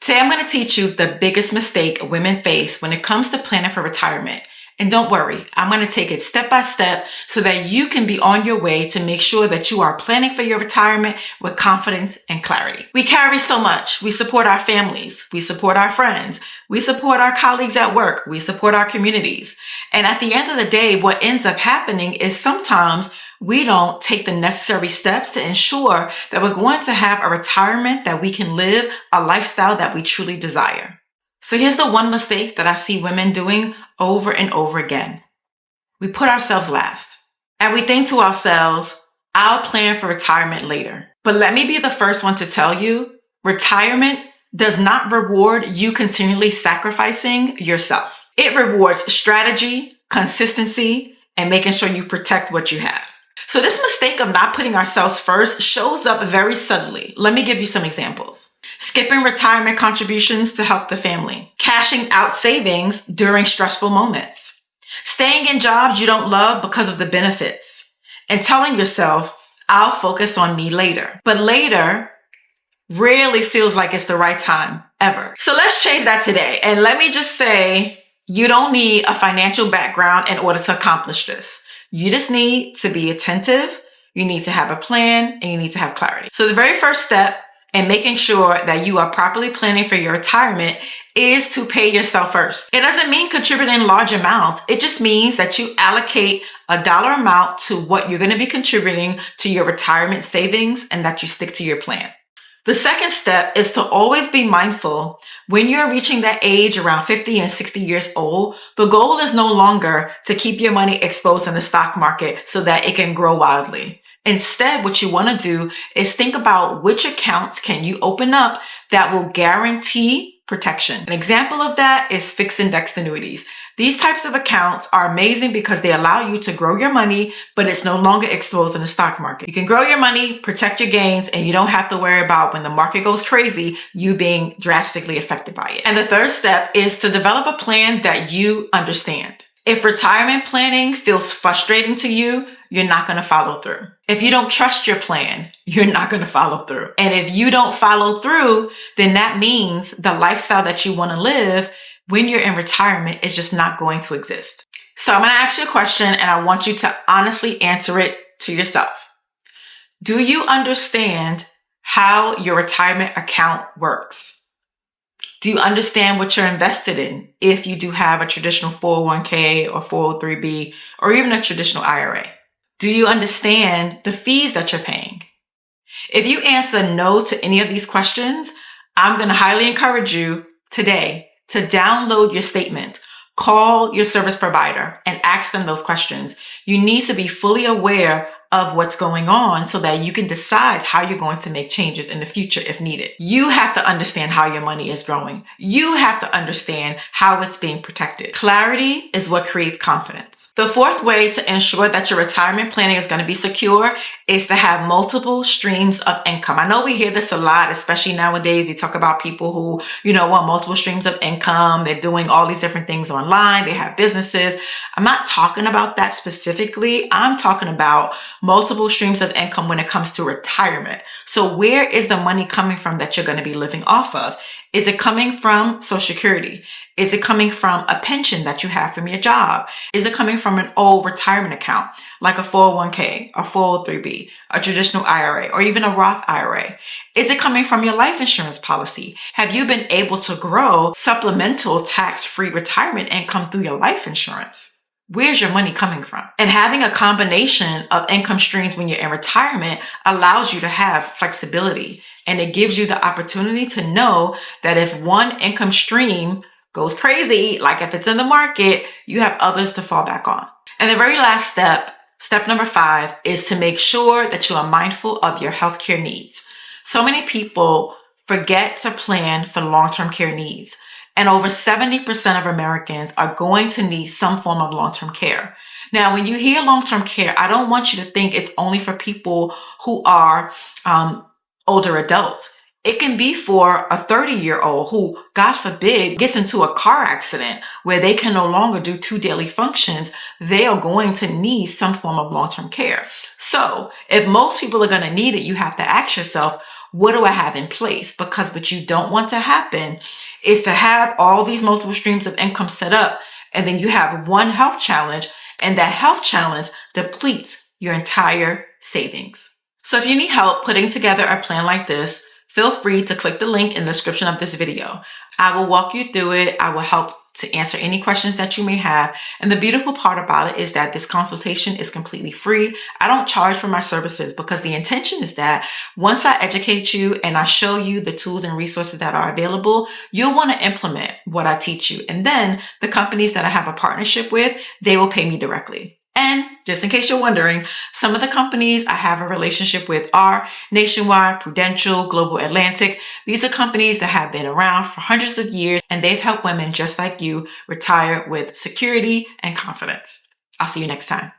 Today, I'm going to teach you the biggest mistake women face when it comes to planning for retirement. And don't worry, I'm going to take it step by step so that you can be on your way to make sure that you are planning for your retirement with confidence and clarity. We carry so much. We support our families. We support our friends. We support our colleagues at work. We support our communities. And at the end of the day, what ends up happening is sometimes we don't take the necessary steps to ensure that we're going to have a retirement that we can live a lifestyle that we truly desire. So here's the one mistake that I see women doing over and over again. We put ourselves last and we think to ourselves, I'll plan for retirement later. But let me be the first one to tell you, retirement does not reward you continually sacrificing yourself. It rewards strategy, consistency, and making sure you protect what you have. So this mistake of not putting ourselves first shows up very subtly. Let me give you some examples. Skipping retirement contributions to help the family. Cashing out savings during stressful moments. Staying in jobs you don't love because of the benefits. And telling yourself, I'll focus on me later. But later rarely feels like it's the right time, ever. So let's change that today. And let me just say, you don't need a financial background in order to accomplish this. You just need to be attentive, you need to have a plan, and you need to have clarity. So the very first step in making sure that you are properly planning for your retirement is to pay yourself first. It doesn't mean contributing large amounts. It just means that you allocate a dollar amount to what you're going to be contributing to your retirement savings and that you stick to your plan. The second step is to always be mindful when you're reaching that age around 50 and 60 years old. The goal is no longer to keep your money exposed in the stock market so that it can grow wildly. Instead, what you want to do is think about which accounts can you open up that will guarantee protection. An example of that is fixed indexed annuities. These types of accounts are amazing because they allow you to grow your money, but it's no longer exposed in the stock market. You can grow your money, protect your gains, and you don't have to worry about when the market goes crazy, you being drastically affected by it. And the third step is to develop a plan that you understand. If retirement planning feels frustrating to you, you're not going to follow through. If you don't trust your plan, you're not going to follow through. And if you don't follow through, then that means the lifestyle that you want to live when you're in retirement is just not going to exist. So I'm going to ask you a question and I want you to honestly answer it to yourself. Do you understand how your retirement account works? Do you understand what you're invested in if you do have a traditional 401k or 403b or even a traditional IRA? Do you understand the fees that you're paying? If you answer no to any of these questions, I'm going to highly encourage you today to download your statement, call your service provider and ask them those questions. You need to be fully aware of what's going on so that you can decide how you're going to make changes in the future if needed. You have to understand how your money is growing. You have to understand how it's being protected. Clarity is what creates confidence. The fourth way to ensure that your retirement planning is going to be secure is to have multiple streams of income. I know we hear this a lot, especially nowadays. We talk about people who, want multiple streams of income. They're doing all these different things online. They have businesses. I'm not talking about that specifically. I'm talking about multiple streams of income when it comes to retirement. So where is the money coming from that you're going to be living off of? Is it coming from Social Security? Is it coming from a pension that you have from your job? Is it coming from an old retirement account like a 401k, a 403b, a traditional IRA, or even a Roth IRA? Is it coming from your life insurance policy? Have you been able to grow supplemental tax-free retirement income through your life insurance? Where's your money coming from? And having a combination of income streams when you're in retirement allows you to have flexibility. And it gives you the opportunity to know that if one income stream goes crazy, like if it's in the market, you have others to fall back on. And the very last step number 5, is to make sure that you are mindful of your healthcare needs. So many people forget to plan for long-term care needs. And over 70% of Americans are going to need some form of long-term care. Now, when you hear long-term care, I don't want you to think it's only for people who are older adults. It can be for a 30-year-old who, God forbid, gets into a car accident where they can no longer do 2 daily functions. They are going to need some form of long-term care. So if most people are going to need it, you have to ask yourself, what do I have in place? Because what you don't want to happen is to have all these multiple streams of income set up, and then you have one health challenge, and that health challenge depletes your entire savings. So if you need help putting together a plan like this, feel free to click the link in the description of this video. I will walk you through it. I will help to answer any questions that you may have. And the beautiful part about it is that this consultation is completely free. I don't charge for my services because the intention is that once I educate you and I show you the tools and resources that are available, you'll want to implement what I teach you. And then the companies that I have a partnership with, they will pay me directly. And just in case you're wondering, some of the companies I have a relationship with are Nationwide, Prudential, Global Atlantic. These are companies that have been around for hundreds of years, and they've helped women just like you retire with security and confidence. I'll see you next time.